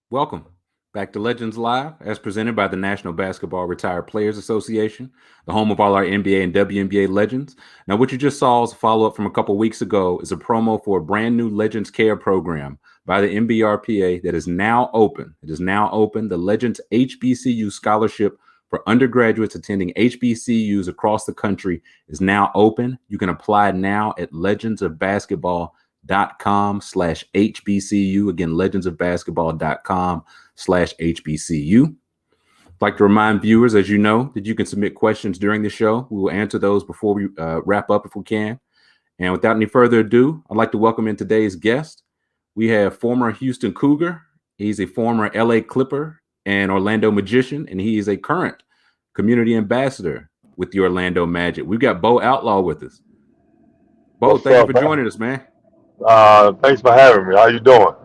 Welcome back to Legends Live, as presented by the National Basketball Retired Players Association, the home of all our NBA and WNBA legends. Now, what you just saw as a follow-up from a couple weeks ago is a promo for a brand new Legends Care program by the NBRPA that is now open. It is now open. The Legends HBCU Scholarship for undergraduates attending HBCUs across the country is now open. You can apply now at legendsofbasketball.com/HBCU. Again, legendsofbasketball.com/HBCU. I'd like to remind viewers, as you know, that you can submit questions during the show. We will answer those before we wrap up if we can. And without any further ado, I'd like to welcome in today's guest. We have former Houston Cougar. He's a former LA Clipper and Orlando Magician, and he is a current community ambassador with the Orlando Magic. We've got Bo Outlaw with us. Bo, thank you for joining us, man. Thanks for having me. How you doing?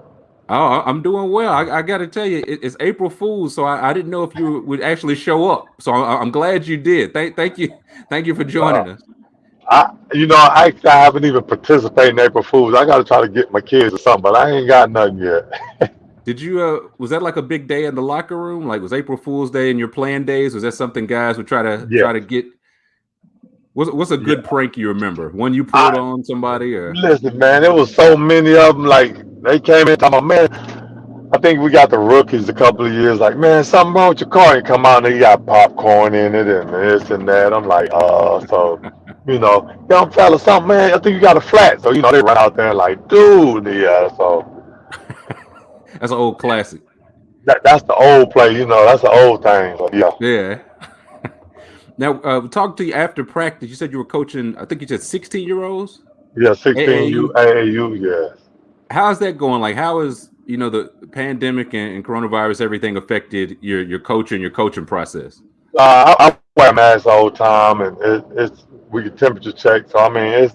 Oh, I'm doing well. I got to tell you, it's April Fool's, so I didn't know if you would actually show up. So I'm glad you did. Thank you for joining us. I haven't even participated in April Fools. I got to try to get my kids or something, but I ain't got nothing yet. Did you? Was that like a big day in the locker room? Like, was April Fool's Day in your playing days? Was that something guys would try to get? What's a good prank you remember? One you pulled on somebody? Or Listen, man, there was so many of them. Like they came in talking about, man. I think we got the rookies a couple of years. Like, man, something wrong with your car. And come out and they got popcorn in it and this and that. I'm like, young fella, something, man. I think you got a flat. So they run out there and like, dude, yeah. So that's an old classic. That's the old play. That's the old thing. So, yeah. Yeah. Now, talk to you after practice. You said you were coaching, I think you said 16-year-olds? Yeah, 16 AAU, yes. How's that going? Like, how is, the pandemic and coronavirus, everything affected your coaching, your coaching process? I wear a mask all the time, and we get temperature check. So, I mean,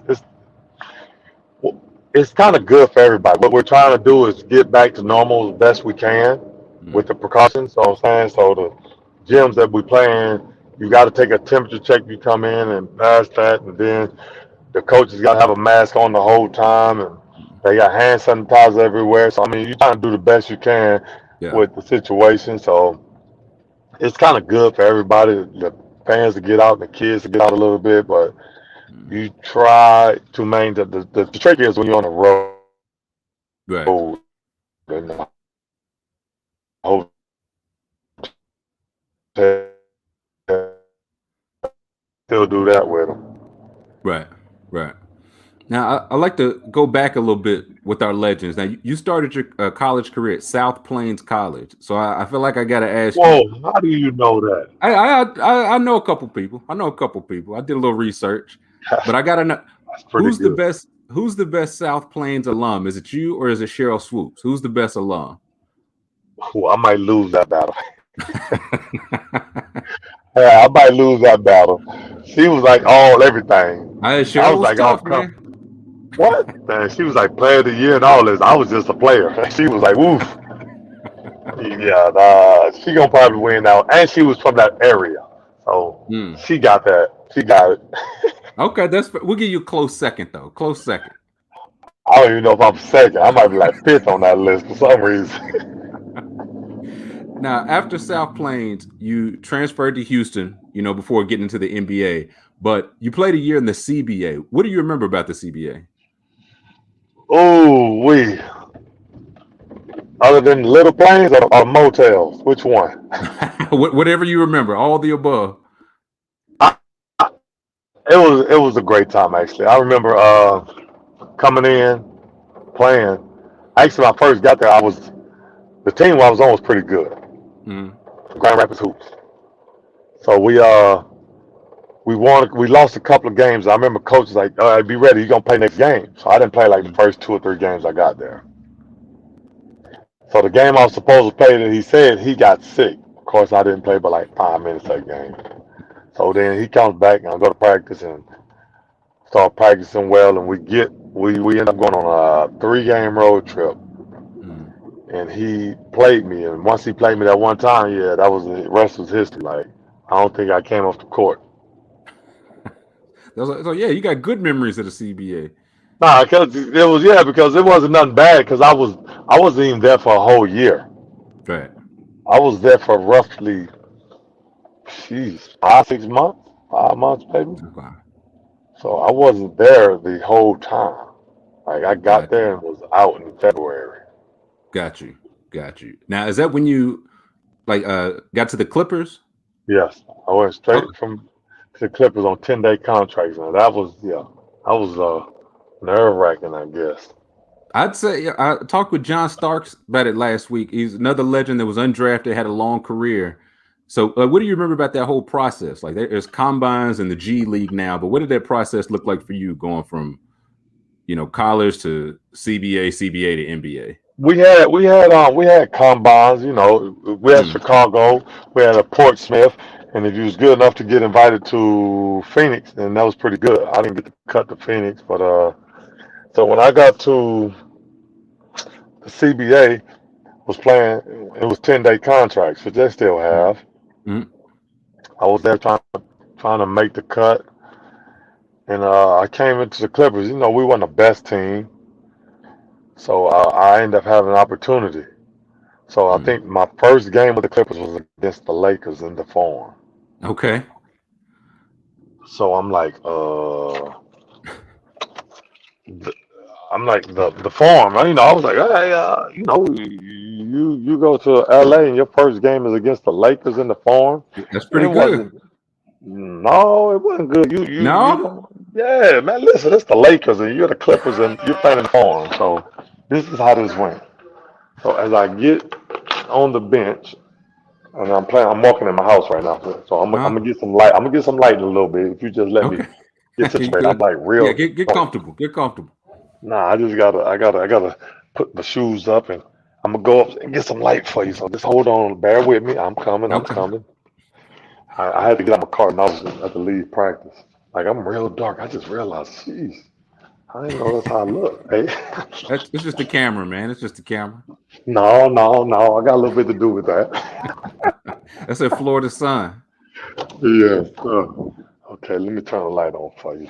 it's kind of good for everybody. What we're trying to do is get back to normal as best we can with the precautions. So, I'm saying, so the gyms that we play in, you got to take a temperature check. You come in and pass that, and then the coaches got to have a mask on the whole time, and they got hand sanitizer everywhere. So I mean, you're trying to do the best you can with the situation. So it's kind of good for everybody, the fans to get out, and the kids to get out a little bit. But you try to maintain the trick is when you're on the road. Right. And the still do that with them. Right. Now, I'd like to go back a little bit with our legends. Now, you started your college career at South Plains College, so I feel like I got to ask you. How do you know that? I know a couple people. I did a little research, but I got to know who's the best. Who's the best South Plains alum? Is it you or is it Cheryl Swoops? Who's the best alum? I might lose that battle. Yeah, I might lose that battle. She was like everything. I was like, tough, man. What? Man, she was like player of the year and all this. I was just a player. She was like, woof. Yeah, she gonna probably win now. And she was from that area, so she got that. She got it. Okay, we'll give you a close second though. Close second. I don't even know if I'm second. I might be like fifth on that list for some reason. Now, after South Plains, you transferred to Houston, before getting into the NBA, but you played a year in the CBA. What do you remember about the CBA? Oh, other than Little Plains or motels, which one? Whatever you remember, all the above. It was a great time, actually. I remember coming in, playing. Actually, when I first got there, the team I was on was pretty good. Grand Rapids Hoops. So we lost a couple of games. I remember coach was like, all right, be ready, you're gonna play next game. So I didn't play like the first 2 or 3 games I got there. So the game I was supposed to play that he said he got sick. Of course I didn't play but like 5 minutes that game. So then he comes back and I go to practice and start practicing well, and we end up going on a 3-game road trip. And he played me, and once he played me that one time, that was the rest was history. Like, I don't think I came off the court. So you got good memories of the CBA. Nah, because it wasn't nothing bad. Because I wasn't even there for a whole year. Right. I was there for roughly, geez, 5 6 months, 5 months, maybe. Okay. So I wasn't there the whole time. Like I got Got you. there and was out in February. Got you. Got you. Now, is that when you got to the Clippers? Yes, I went Okay. straight from the Clippers on 10-day contracts. Now that was that was nerve wracking, I guess. I'd say I talked with John Starks about it last week. He's another legend that was undrafted, had a long career. So, what do you remember about that whole process? Like, there's combines in the G League now, but what did that process look like for you going from, college to CBA, CBA to NBA? We had combines. We had Mm, Chicago, we had a Portsmouth, and if you was good enough to get invited to Phoenix, then that was pretty good. I didn't get to cut to Phoenix, but so when I got to the CBA, was playing. It was 10-day contracts, which they still mm, have. mm. I was there trying to make the cut, and I came into the Clippers. We weren't the best team, so I ended up having an opportunity. So I Mm. think my first game with the Clippers was against the Lakers in the Forum. Okay. So I'm like, the, I'm like the Forum. I was like, hey, you go to LA and your first game is against the Lakers in the Forum. That's And pretty it good. wasn't. No, it wasn't good. You No? don't. Yeah, man. Listen, it's the Lakers and you're the Clippers and you're playing in the Forum. So this is how this went. So as I get on the bench and I'm walking in my house right now. So I'm Huh? gonna get some light. I'm gonna get some light in a little bit. If you just let me Okay. get You situated, I'm good? like Yeah, real. get comfortable. Get comfortable. Nah, I gotta put my shoes up and I'm gonna go up and get some light for you. So just hold on, bear with me. I'm coming. I'm Okay. coming. I had to get out my car and I was at the leave practice. Like I'm real dark. I just realized, jeez, I didn't know that's how I look. Hey, It's just the camera, man. It's just the camera. no, no, no. I got a little bit to do with that. That's a Florida sun. Yes. Okay, let me turn the light on for you.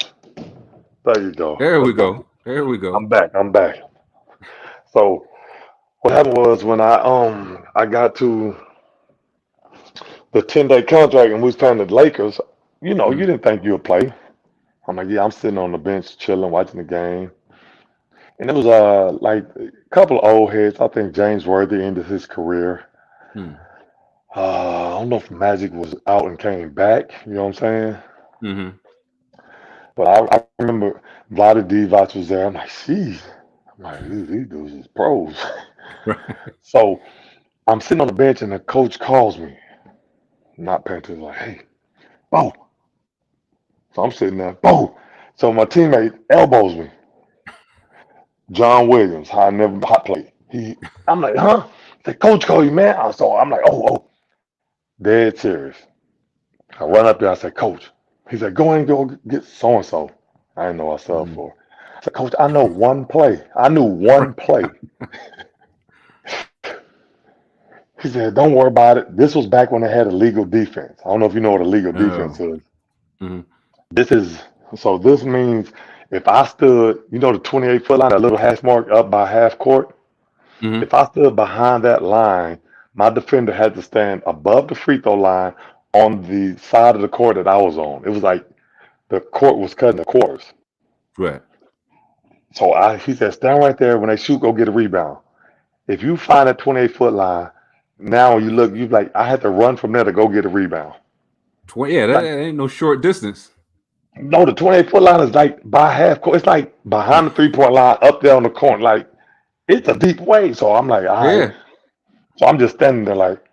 There you go. There we Let's go. go. There we go. I'm back. I'm back. So what happened was when I got to the 10-day contract and we was playing the Lakers. You Mm, didn't think you would play. I'm like, yeah, I'm sitting on the bench chilling, watching the game. And it was like a couple of old heads. I think James Worthy ended his career. mm, I don't know if Magic was out and came back. You know what I'm saying? mm-hmm. But I remember Vlade Divac was there. I'm like, geez. I'm like, these dudes is pros. Right. So I'm sitting on the bench and the coach calls me. Not paying attention. Like, hey, Bo. So I'm sitting there, Bo. So my teammate elbows me. John Williams, I never hot plate. I'm like, huh? The coach called you, man. So I'm like, oh, dead serious. I run up there. I said, Coach. He said, go ahead and go get so and so. I didn't know I subbed Mm. for. I said, Coach, I know one play. I knew one play. He said, don't worry about it. This was back when they had a legal defense. I don't know if you know what a legal defense Oh. is. Mm-hmm. This is this means if I stood, the 28-foot line, a little hash mark up by half court. Mm-hmm. If I stood behind that line, my defender had to stand above the free throw line on the side of the court that I was on. It was like the court was cutting the quarters. Right. So he said, stand right there. When they shoot, go get a rebound. If you find that 28-foot line, now when you look, you like, I had to run from there to go get a rebound. Yeah, that Like, ain't no short distance. no, the 28-foot line is like by half court. It's like behind the 3-point line, up there on the corner. Like, it's a deep way. So I'm like, all right. Yeah. So I'm just standing there like,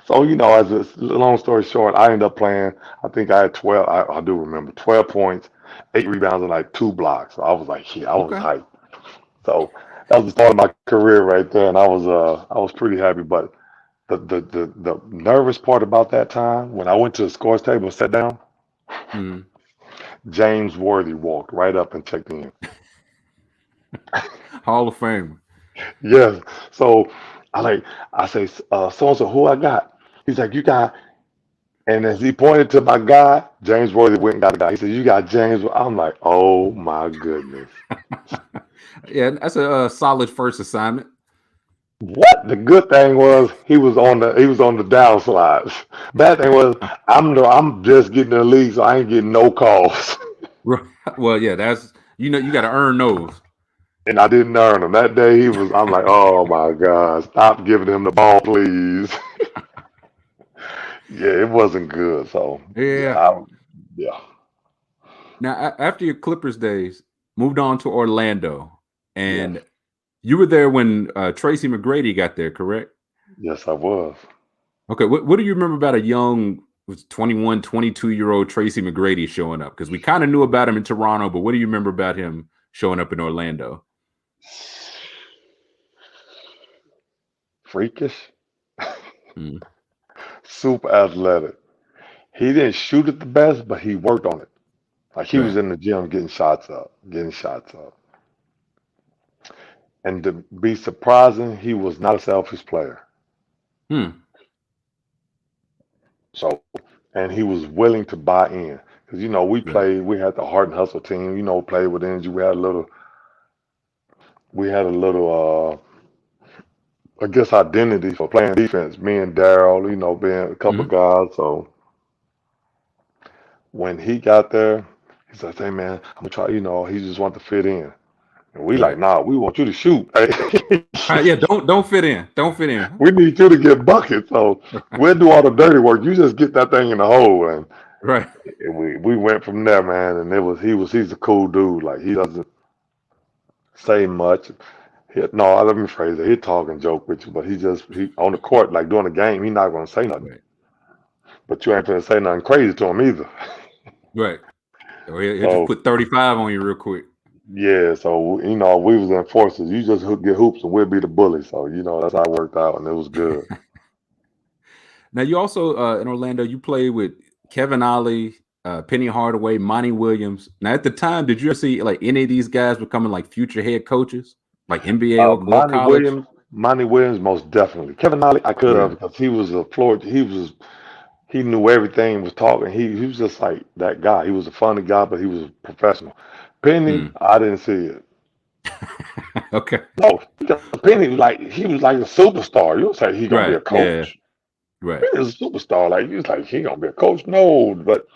so, as a long story short, I ended up playing. I think I had 12. I do remember 12 points, 8 rebounds, and like 2 blocks. So I was like, shit, I was Okay. hyped. So that was the start of my career right there, and I was pretty happy. But the nervous part about that time when I went to the scores table and sat down, Mm. James Worthy walked right up and checked in. Hall of Fame. Yes. So I say, so and so, who I got? He's like, you got. And as he pointed to my guy, James Worthy went and got the guy. He said, you got James. I'm like, oh my goodness. Yeah, that's a solid first assignment. What the good thing was he was on the downslides. Bad thing was I'm just getting in the league, so I ain't getting no calls. Well, yeah, that's you got to earn those. And I didn't earn him. That day I'm like, oh my God, stop giving him the ball, please. Yeah, it wasn't good. So Yeah. yeah. Now, after your Clippers days, moved on to Orlando, Yes. and you were there when Tracy McGrady got there, correct? Yes, I was. Okay, what do you remember about a young, was 21, 22-year-old Tracy McGrady showing up? Because we kind of knew about him in Toronto, but what do you remember about him showing up in Orlando? Freakish, Mm, super athletic. He didn't shoot it the best, but he worked on it. Like he was right. in the gym getting shots up. And to be surprising, he was not a selfish player. Hmm. So, and he was willing to buy in. Because, Right. we had the heart and hustle team, played with energy. We had a little, I guess, identity for playing defense. Me and Daryl, being a couple of Hmm. guys. So when he got there, he said, hey, man, I'm going to try, he just wanted to fit in. And we like, Right. nah, we want you to shoot. Hey. Yeah. Don't fit in. Don't fit in. We need you to get buckets. So we'll do all the dirty work. You just get that thing in the hole. And Right. we went from there, man. And he's a cool dude. Like he doesn't say much. No, let me phrase it. He talk and joke with you, but he on the court, like during the game, he's not gonna say nothing. Right. But you ain't gonna say nothing crazy to him either. Right. Or he'll just So put 35 on you real quick. yeah, so we was enforcers. You just get hoops and we'll be the bully. So that's how it worked out, and it was good. Now, you also in Orlando, you played with Kevin Ollie, Penny Hardaway, Monty Williams. Now, at the time, did you ever see like any of these guys becoming like future head coaches, like NBA or college? Monty Williams, most definitely. Kevin Ollie, I could have Really? because he was a floor. He knew everything. Was talking. He was just like that guy. He was a funny guy, but he was a professional. Penny, Mm. I didn't see it. Okay. No, because Penny he was like a superstar. You don't say he gonna be Right. a Yeah. coach. Right. Penny is a superstar. Like he was like he gonna be a coach. No, but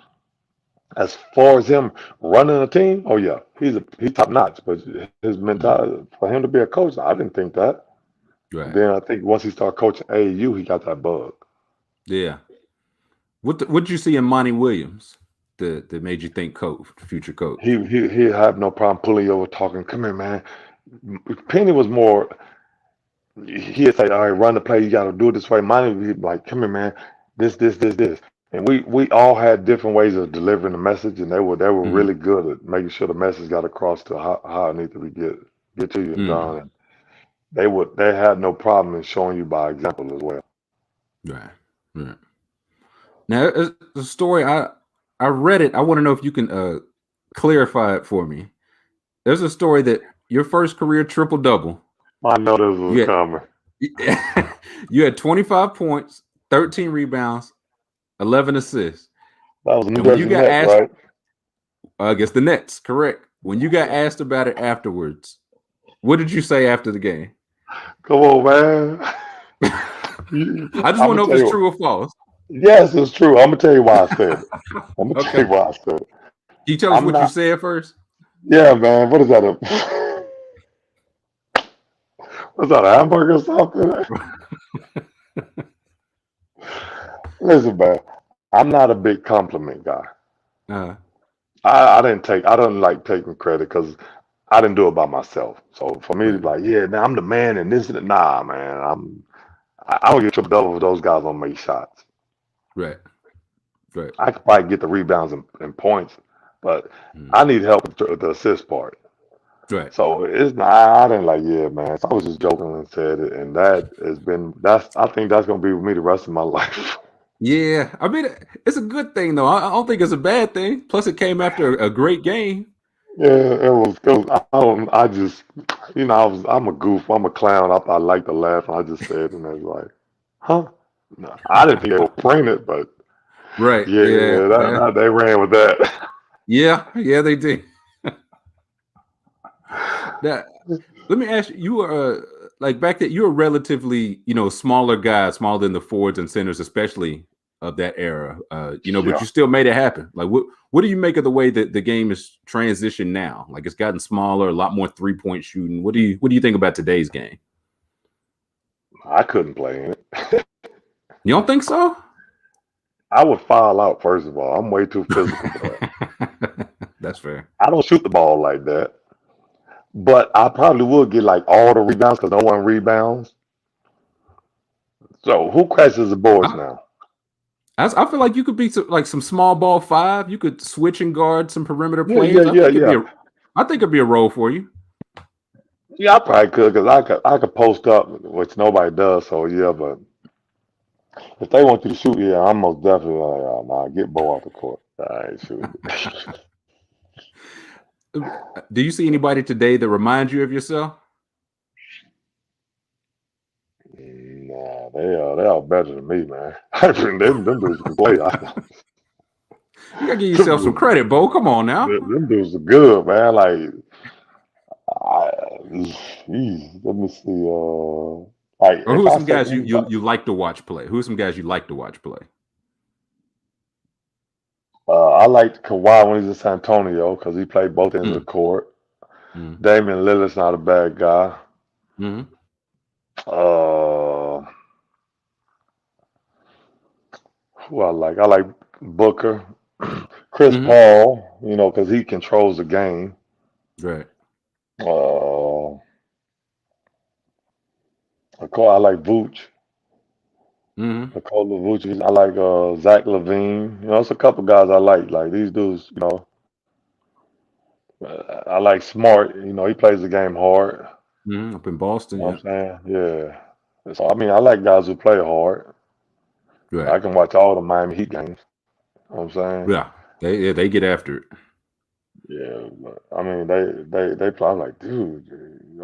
as far as him running a team, oh yeah, he's top notch. But his Mm. mentality for him to be a coach, I didn't think that. Right. Then I think once he started coaching AAU, he got that bug. Yeah. What did you see in Monty Williams that made you think future coach? He had no problem pulling you over, talking. Come here, man. Penny was more. He'd say, "All right, run the play. You got to do it this way." Monty would be like, "Come here, man. This." And we all had different ways of delivering the message, and they were Mm-hmm. really good at making sure the message got across to how it needed to be get to you and Mm. done. And they had no problem in showing you by example as well. Right. Right. Now, the story I read it. I want to know if you can clarify it for me. There's a story that your first career triple double. I know this was You coming. had you had 25 points, 13 rebounds, 11 assists. That was New And when you Jersey got Nets, asked, right? I guess the Nets, correct. When you got asked about it afterwards, what did you say after the game? Come on, man. I just I'm want to gonna know if tell it's you. true or false. Yes, it's true. I'm gonna tell you why I said it. I'm gonna tell Okay. you why I said it. Can you tell us I'm what you not. said first? Yeah, man. What is that? What's that? A hamburger or something? Listen, man. I'm not a big compliment guy. Uh, I don't like taking credit because I didn't do it by myself. So for me to right, be like, yeah, man, I'm the man and this and that. Nah, man. I don't get triple double if those guys don't make shots. right, right. I could probably get the rebounds and points, but Mm, I need help with the assist part. right. So it's not. I didn't like, yeah, man. So I was just joking and said it, and that's. I think that's gonna be with me the rest of my life. Yeah, I mean, it's a good thing though. I don't think it's a bad thing. Plus, it came after a great game. Yeah, it was. I don't. I just, I'm a goof. I'm a clown. I like to laugh. I just said, and I was like, huh? No, I didn't think they would print it, but Right. yeah, Yeah. they ran with that. Yeah. Yeah. They did. That. Let me ask you. You were like back then, you were relatively, smaller guy, smaller than the forwards and centers, especially of that era. But you still made it happen. Like, what do you make of the way that the game is transitioned now? Like, it's gotten smaller, a lot more 3-point shooting. What do you think about today's game? I couldn't play in it. You don't think so? I would foul out, first of all. I'm way too physical for that. That's fair. I don't shoot the ball like that. But I probably would get like all the rebounds because no one rebounds. So who crashes the boards now? I feel like you could be like some small ball 5. You could switch and guard some perimeter players. I think it'd be a role for you. Yeah, I probably could because I could post up, which nobody does. So yeah, but if they want you to shoot, yeah, I'm most definitely like, oh, nah, get Bo off the court. I ain't shooting. Do you see anybody today that reminds you of yourself? Nah, they are better than me, man. them dudes can play. You gotta give yourself some credit, Bo. Come on now. Them dudes are good, man. Like, let me see. Like, or who are some guys you like to watch play? Who are some guys you like to watch play? I liked Kawhi when he's in San Antonio because he played both ends of the court. Damian Lillard's not a bad guy. Who I like? I like Booker, Chris Paul. Because he controls the game. Right. I like Vooch. Nikola Vucevic. I like Zach LaVine. It's a couple guys I like. Like these dudes, I like Smart. He plays the game hard. Up in Boston. You know what I'm saying? Yeah. So I like guys who play hard. Right. I can watch all the Miami Heat games. You know what I'm saying? Yeah. They get after it. Yeah, but they play. I'm like, dude,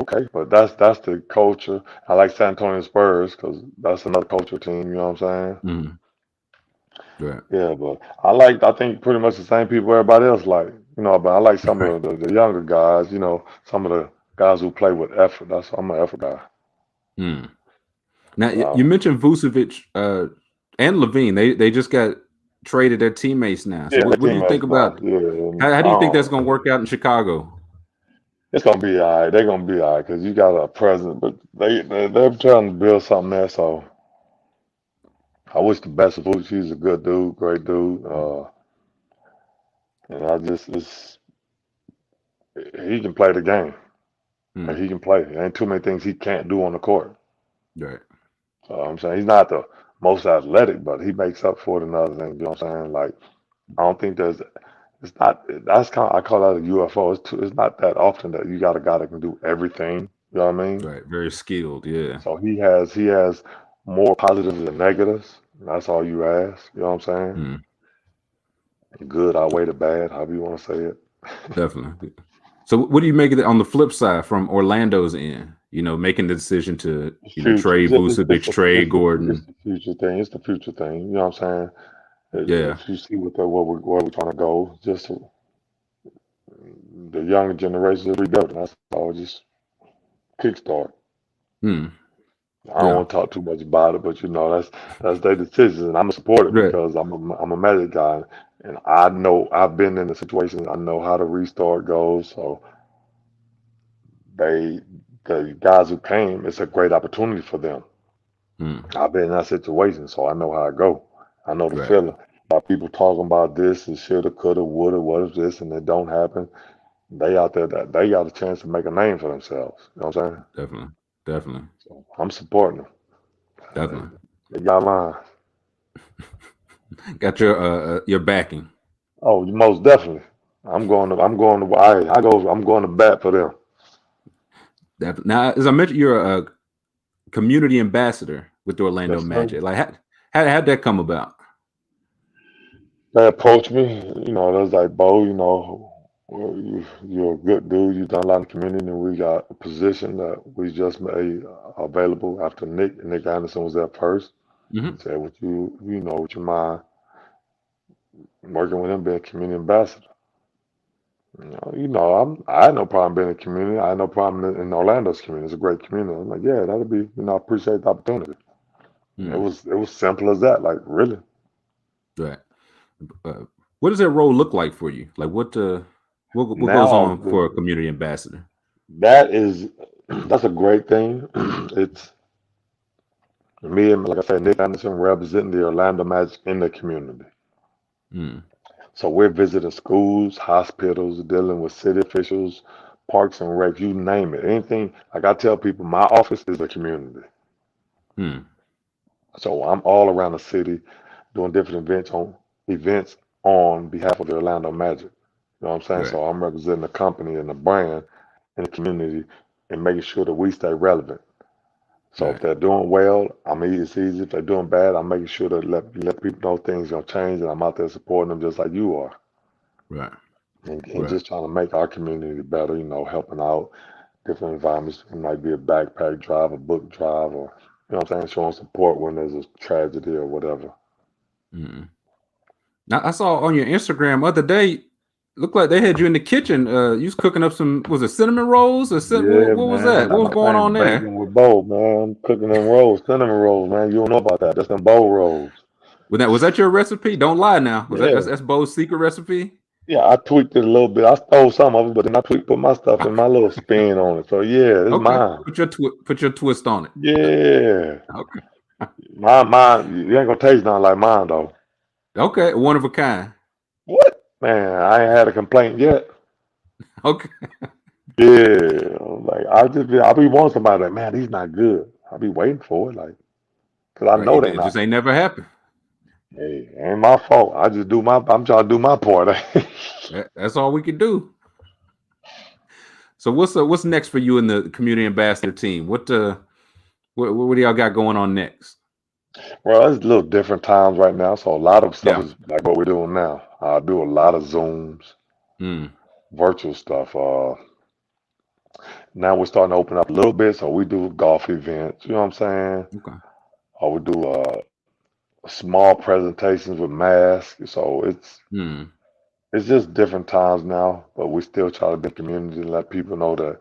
okay, but that's the culture. I like San Antonio Spurs because that's another culture team. You know what I'm saying? Right. Yeah, but I think pretty much the same people everybody else like. But I like some of the younger guys. Some of the guys who play with effort. I'm an effort guy. Now you mentioned Vucevic and Levine. They just got traded their teammates now. So what do you think about? How do you think that's going to work out in Chicago? It's going to be all right. They're going to be all right because you got a president, but they're trying to build something there. So I wish the best of Vucevic. He's a good dude, great dude. And he can play the game. And he can play. There ain't too many things he can't do on the court. Right. So I'm saying he's not the most athletic, but he makes up for it in other things. You know what I'm saying? Like, I don't think I call that a UFO. It's not that often that you got a guy that can do everything. You know what I mean? Right. Very skilled. Yeah. So he has more positives than negatives. That's all you ask. You know what I'm saying? Good outweigh the bad, however you want to say it. Definitely. So what do you make of it on the flip side from Orlando's end? Making the decision to trade Vucevic, trade Gordon. It's the future thing. It's the future thing. You know what I'm saying? Yeah. If you see where we're trying to go, just the younger generation is rebuilding. That's all. Just kickstart. I don't want to talk too much about it, but that's their decision, and I'm a supporter because I'm a Magic guy, and I know I've been in the situation. I know how the restart goes. So the guys who came, it's a great opportunity for them. I've been in that situation, so I know how it go. I know the feeling. People talking about this and shoulda, coulda, woulda, what if this, and it don't happen. They out there that they got a chance to make a name for themselves. You know what I'm saying? Definitely. So I'm supporting them. Definitely. They got mine. Got your backing. Oh, most definitely. I'm going to bat for them. Now, as I mentioned, you're a community ambassador with the Orlando Magic. Like, how'd that come about? They approached me. They was like, Bo, you're a good dude. You've done a lot in the community, and we got a position that we just made available after Nick Anderson was there first. He said, would you mind working with him, being a community ambassador? I had no problem being in the community. I had no problem in Orlando's community. It's a great community. I'm like, yeah, that'll be, I appreciate the opportunity. It Mm, was simple as that. Like, really. right. What does that role look like for you? Like what goes Now, on for a community ambassador? that's a great thing. It's me and, like I said, Nick Anderson representing the Orlando Magic in the community. Mm, So we're visiting schools, hospitals, dealing with city officials, parks and rec, you name it. Anything, like I tell people, my office is a community. mm, So I'm all around the city doing different events on behalf of the Orlando Magic. You know what I'm saying? right, So I'm representing the company and the brand in the community and making sure that we stay relevant. So if right, they're doing well, it's easy. If they're doing bad, I'm making sure to let people know things are gonna change, and I'm out there supporting them just like you are, right, and right. just trying to make our community better. Helping out different environments. It might be a backpack drive, a book drive, or what I'm saying, showing support when there's a tragedy or whatever. Mm. Now I saw on your Instagram other day, looked like they had you in the kitchen. You was cooking up some, was it cinnamon rolls or Yeah, what was man. that? What Like was my going on thing, there? bacon with bowl, man. I'm cooking them rolls, cinnamon rolls, man. You don't know about that. That's them bowl rolls. Was that your recipe? Don't lie now. Was that Yeah. that's Bo's secret recipe? Yeah, I tweaked it a little bit. I stole some of it, but then I put my stuff in my little spin on it. So yeah, it's Okay, mine. put your twist on it. Yeah. Okay, Mine, you ain't gonna taste nothing like mine though. okay, one of a kind. What? Man, I ain't had a complaint yet. Okay, Yeah. Like I'll be wanting somebody like, man, these not good. I'll be waiting for it, like, cause I right. know they It not. just ain't never happened. Hey, ain't my fault. I'm trying to do my part. That's all we can do. So what's next for you in the community ambassador team? What do y'all got going on next? Well, it's a little different times right now, so a lot of stuff Yeah. is like what we're doing now. I do a lot of Zooms, Mm, virtual stuff. Now we're starting to open up a little bit, so we do golf events. You know what I'm saying? okay. Or we do small presentations with masks. So Mm, it's just different times now, but we still try to be in the community and let people know that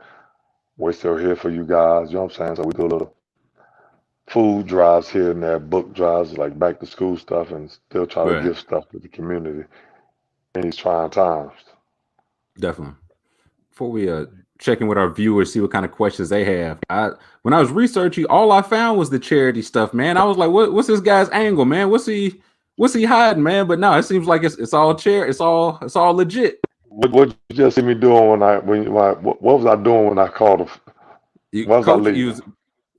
we're still here for you guys. You know what I'm saying? So we do a little food drives here and there, book drives, like back to school stuff, and still try to right. give stuff to the community in these trying times. Definitely. Before we check in with our viewers, see what kind of questions they have. When I was researching, all I found was the charity stuff, man. I was like, what's this guy's angle, man? What's he hiding, man? But no, it seems like it's all it's all legit. What you just see me doing what was I doing when I called? What was I You leaving? was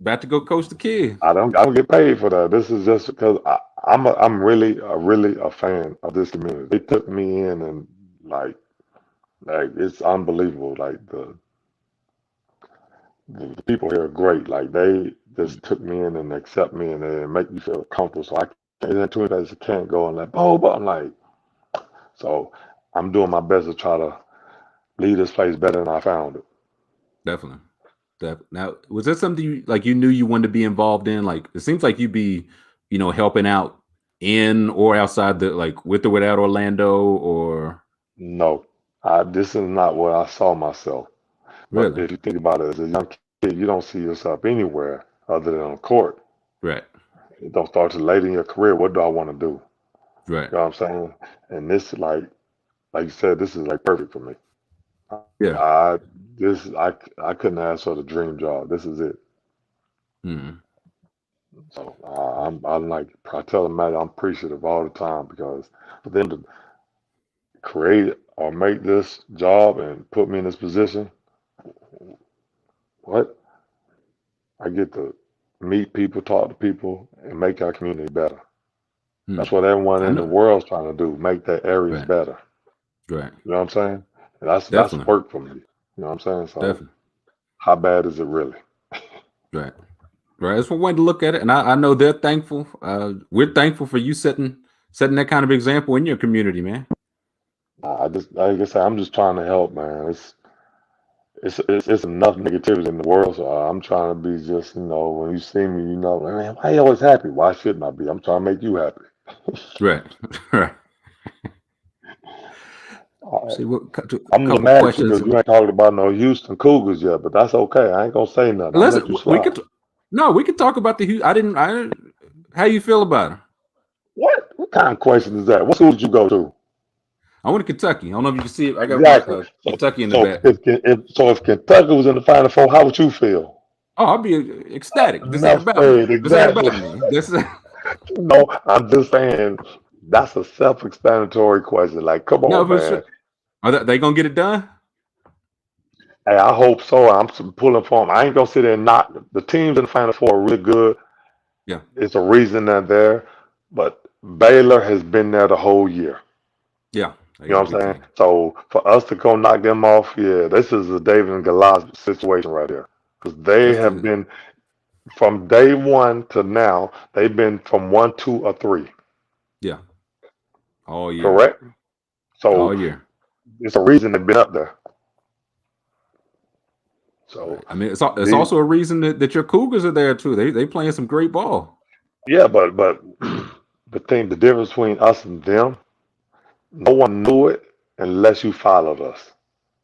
about to go coach the kids. I don't get paid for that. This is just because I'm really a fan of this community. They took me in and like it's unbelievable. Like the people here are great. Like they just took me in and accept me and they make me feel comfortable. So I can't too many days I can't go and like but I'm like so I'm doing my best to try to leave this place better than I found it. Definitely. Now, was that something you knew you wanted to be involved in? Like, it seems like you'd be, helping out in or outside the like with or without Orlando or No, this is not where I saw myself. But really? if you think about it, as a young kid, you don't see yourself anywhere other than on court. Right. You don't start to late in your career. What do I want to do? Right. You know what I'm saying? And this, like you said, this is like perfect for me. Yeah. I I couldn't ask for the dream job. This is it. Mm, So I'm like I tell them, man, I'm appreciative all the time because for them to create or make this job and put me in this position, what I get to meet people, talk to people, and make our community better. That's mm. what everyone I in the know. world's trying to do, make their areas Right. better. Right. You know what I'm saying? And that's Definitely. work for me. You know what I'm saying? So Definitely. how bad is it really? Right. Right. That's one way to look at it. And I know they're thankful. We're thankful for you setting that kind of example in your community, man. I just like I said, I'm just trying to help, man. It's enough negativity in the world, so I'm trying to be just when you see me, man, why you always happy? Why shouldn't I be? I'm trying to make you happy. Right. Right. See what I'm couple mad at you questions. because you ain't talking about no Houston Cougars yet, but that's okay. I ain't gonna say nothing. I'll let Listen, you slide. we could talk about the. I didn't. How you feel about it? What kind of question is that? What school did you go to? I went to Kentucky. I don't know if you can see it. I got my Exactly. Kentucky in the So back. if Kentucky was in the Final Four, how would you feel? Oh, I'll be ecstatic. This ain't Enough about me. said. This ain't Exactly. about me. This. No, I'm just saying that's a self-explanatory question. Like, come No, on, for sure. man. Are they gonna get it done? Hey, I hope so. I'm pulling for them. I ain't gonna sit there and knock the teams in the Final Four are really good. Yeah. It's a reason they're there, but Baylor has been there the whole year. Yeah. They You know got a what I'm good saying? team. So for us to go knock them off, yeah, this is a David and Goliath situation right here. Because they That's have the been from day one to now, they've been from 1, 2, or 3. yeah. All year. Correct? All So year. it's a reason they've been up there. So Right. I mean, it's these, also a reason that your Cougars are there too. They playing some great ball. yeah, but the difference between us and them, no one knew it unless you followed us.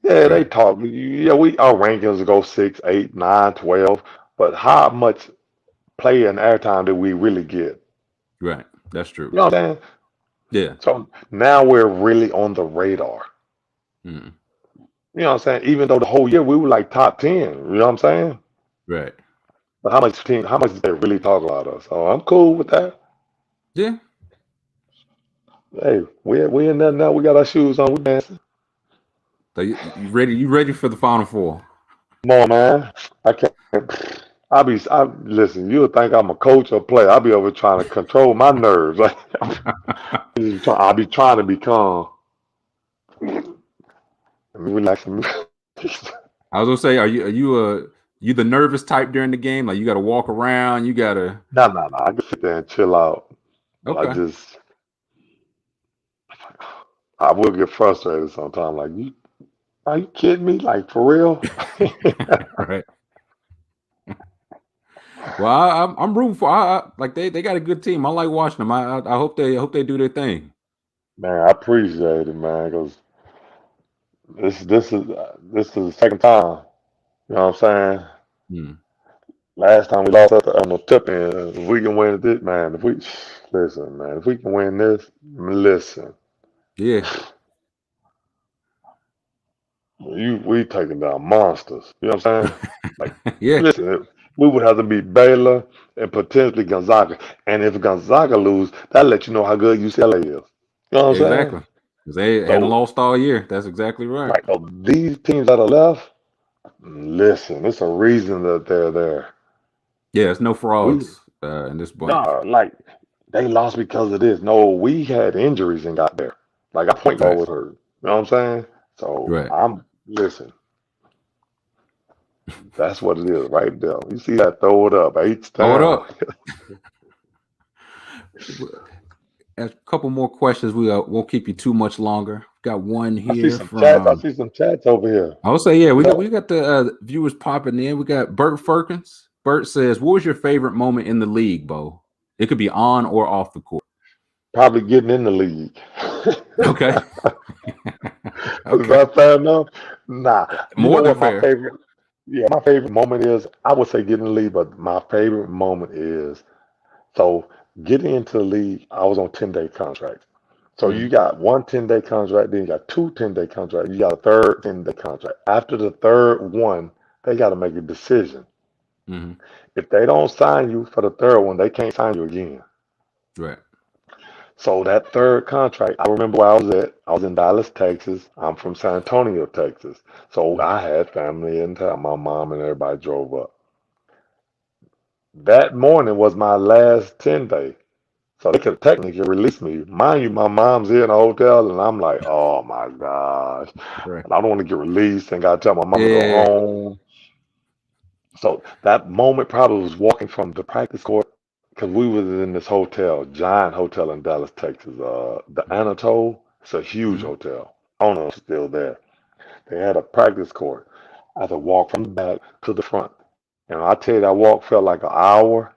Yeah, they Right. talk. Yeah, our rankings go 6, 8, 9, 12. But how much play and airtime did we really get? Right. That's You true. know what I'm saying? Yeah. So now we're really on the radar. Mm. You know what I'm saying? Even though the whole year we were like top 10. You know what I'm saying? Right. But how much did they really talk about us? Oh, I'm cool with that. Yeah. Hey, we in there now. We got our shoes on. We dancing. So you ready? You ready for the Final Four? Come on, man. I can't. Listen, you'll think I'm a coach or player. I'll be over trying to control my nerves. Like, I'll be trying to be calm. Relax. I was gonna say, are you the nervous type during the game? Like you got to walk around. You got to. No. I can sit there and chill out. But Okay. I will get frustrated sometimes. Like, are you kidding me? Like, for real? Right. Well, I'm rooting for. Like they got a good team. I like watching them. I hope they do their thing. Man, I appreciate it, man, because this is the second time. You know what I'm saying? Hmm. Last time we lost on the tip end. If we can win this, man. If we listen, man. If we can win this, listen. Yeah. We taking down monsters. You know what I'm saying? Like, Yeah. listen, we would have to beat Baylor and potentially Gonzaga. And if Gonzaga lose, that lets you know how good UCLA is. You know what I'm saying? Exactly. Because they hadn't So, lost all year. That's exactly right. right, so these teams that are left, listen, it's a reason that they're there. Yeah. It's no We frauds in this bunch. no, like they lost because of this. No, we had injuries and got there. Like our point guard Right. was hurt. You know what I'm saying? So Right. listen. That's what it is right there. You see that? Throw it up. H Hold town. up. A couple more questions. We won't keep you too much longer. Got one I see here some chats. I from. see some chats over here. I would say, yeah, we got No, we got the viewers popping in. We got Bert Firkins. Bert says, "What was your favorite moment in the league, Bo? It could be on or off the court." probably getting in the league. Okay. Is Okay. that fair enough? Nah. You know More than what my fair. favorite? Yeah, my favorite moment is. I would say getting in the league, but my favorite moment is so getting into the league. I was on 10-day contracts. So you Mm-hmm. got one 10-day contract, then you got two 10-day contracts, you got a third 10-day contract. After the third one, they got to make a decision. Mm-hmm. If they don't sign you for the third one, they can't sign you again. Right. So that third contract, I remember where I was at. I was in Dallas, Texas. I'm from San Antonio, Texas. So I had family in town. My mom and everybody drove up. That morning was my last 10-day. So they could technically release me. Mind you, my mom's here in the hotel, and I'm like, oh my gosh. Right. And I don't want to get released and got to tell my mom to go Yeah. home. So that moment probably was walking from the practice court because we was in this hotel, giant hotel in Dallas, Texas. The Anatole. It's a huge Mm-hmm. hotel. I don't know if it's still there. They had a practice court. I had to walk from the back to the front. And I tell you, that walk felt like an hour.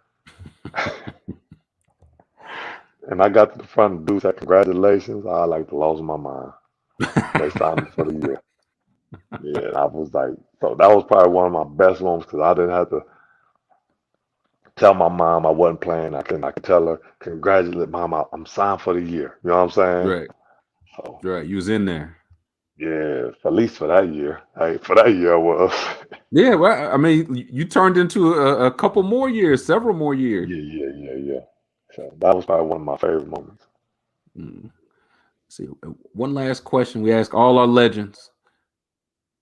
And I got to the front and dude said, congratulations. I like to lose my mind. They signed me for the year. Yeah, and I was like, so that was probably one of my best moments because I didn't have to tell my mom I wasn't playing. I could tell her, congratulate mom, I'm signed for the year. You know what I'm saying? Right. So Right. You was in there. yeah, at least for that year. Hey, for that year I was. Yeah. Well, I mean, you turned into a couple more years, several more years. Yeah. So that was probably one of my favorite moments. Mm. See, one last question we ask all our legends.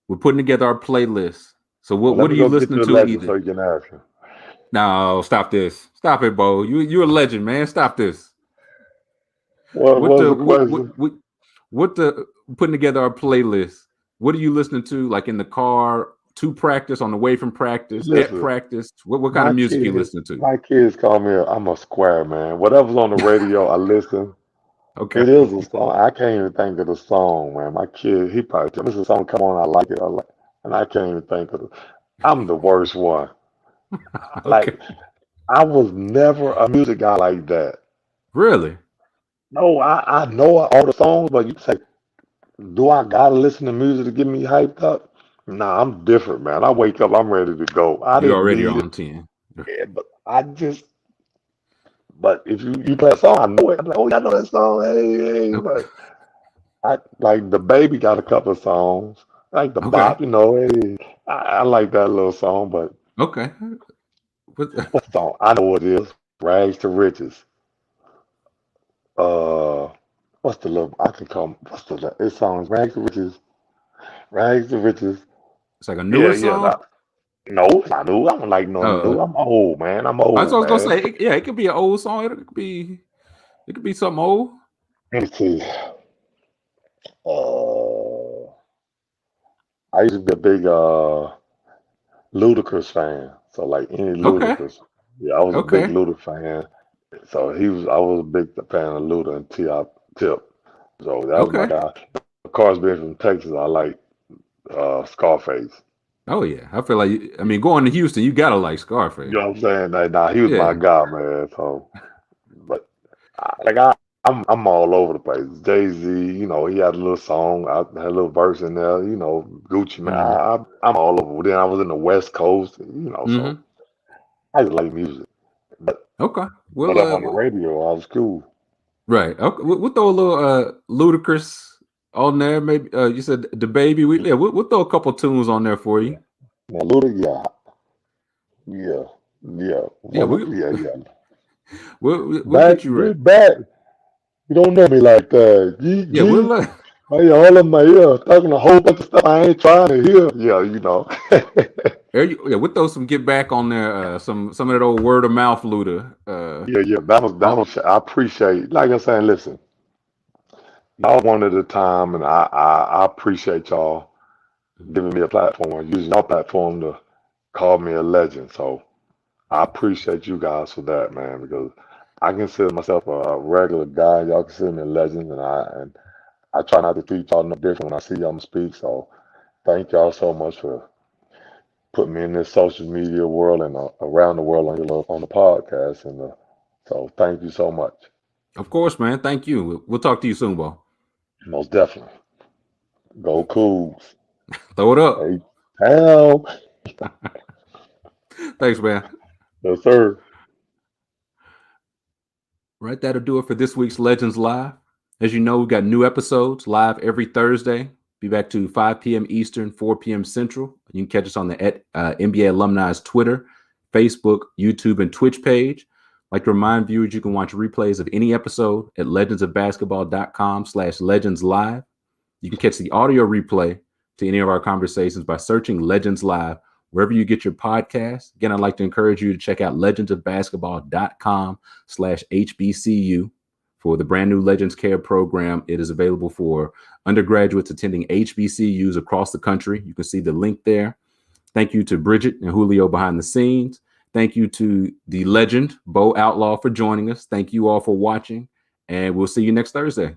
We're putting together our playlist. So Well, let what are me you go get listening you a to legend either? so you can ask him. No, stop this. Stop it, Bo. You're a legend, man. Stop this. What What was the the question? what the putting together our playlist? What are you listening to, like in the car, to practice, on the way from practice, at Listen, practice? What kind my of music you kids, listening to? my kids call me I'm a square man. Whatever's on the radio, I listen. Okay. It is a song. I can't even think of the song, man. My kid, he probably tell me, this is a song, come on, I like it. And I can't even think of it. I'm the worst one. Okay. Like, I was never a music guy like that. Really? No, I know all the songs, but you say, do I gotta listen to music to get me hyped up? Nah, I'm different, man. I wake up, I'm ready to go. I You didn't already need it, on 10. but but if you play a song, I know it. I'm like, oh, yeah, I know that song. Hey, Okay. but I like the baby got a couple of songs, like the Okay. bop, hey, I like that little song, but Okay. What, what song? I know what it is. Rags to Riches. Uh, what's the little? I can call. What's the? It songs Rags to Riches. Rags to Riches. it's like a Yeah, newer yeah. song? No, it's not new. I don't like no Oh, new. I'm old, man. I'm that's old, what I was gonna man. say. Yeah, it could be an old song. It could be something old. Let me see. Uh, I used to be a big Ludacris fan. So like any Okay. Ludacris, yeah, I was a big Okay. Luda fan. So I was a big fan of Luda and Tip. So that was my Okay. guy. Of course, being from Texas, I like Scarface. Oh yeah. I feel like I mean going to Houston, you gotta like You Scarface. know what I'm saying? Nah, he was my Yeah. guy, man. So, but I'm all over the place. Jay-Z, he had a little song, I had a little verse in there. Gucci, man. Mm-hmm. I'm all over. Then I was in the West Coast, so Mm-hmm. I just like music. But Okay. Well, whatever on the radio, I was cool. right. Okay. We'll throw a little Ludacris on there. Maybe you said the baby. We'll throw a couple tunes on there for you. Now, Luda, yeah, yeah. Yeah, Well, yeah. we'll Back, get you ready. get back. You don't know me like that. Yeah, G. Oh, yeah, all of my ear talking a whole bunch of stuff I ain't trying to hear. yeah, we'll throw some get back on there. Some of that old word of mouth Luda. Yeah. That Oh, was. I appreciate. Like I'm saying, listen, y'all one at a time, and I appreciate y'all giving me a platform, using your platform to call me a legend. So I appreciate you guys for that, man, because I consider myself a regular guy. Y'all consider me a legend, and I try not to treat y'all no different when I see y'all speak. So thank y'all so much for putting me in this social media world and around the world on the podcast. And so thank you so much. of course, man. Thank you. We'll talk to you soon, Bo. Most definitely. Go Cougs. Throw it up. Hey, hell. Thanks, man. Yes, sir. Right, that'll do it for this week's Legends Live. As you know, we've got new episodes live every Thursday. Be back to 5 p.m. Eastern, 4 p.m. Central. You can catch us on the NBA Alumni's Twitter, Facebook, YouTube, and Twitch page. I'd like to remind viewers you can watch replays of any episode at legendsofbasketball.com/legendslive. You can catch the audio replay to any of our conversations by searching Legends Live wherever you get your podcasts. Again, I'd like to encourage you to check out legendsofbasketball.com/HBCU for the brand new Legends Care program. It is available for undergraduates attending HBCUs across the country. You can see the link there. Thank you to Bridget and Julio behind the scenes. Thank you to the legend, Bo Outlaw, for joining us. Thank you all for watching, and we'll see you next Thursday.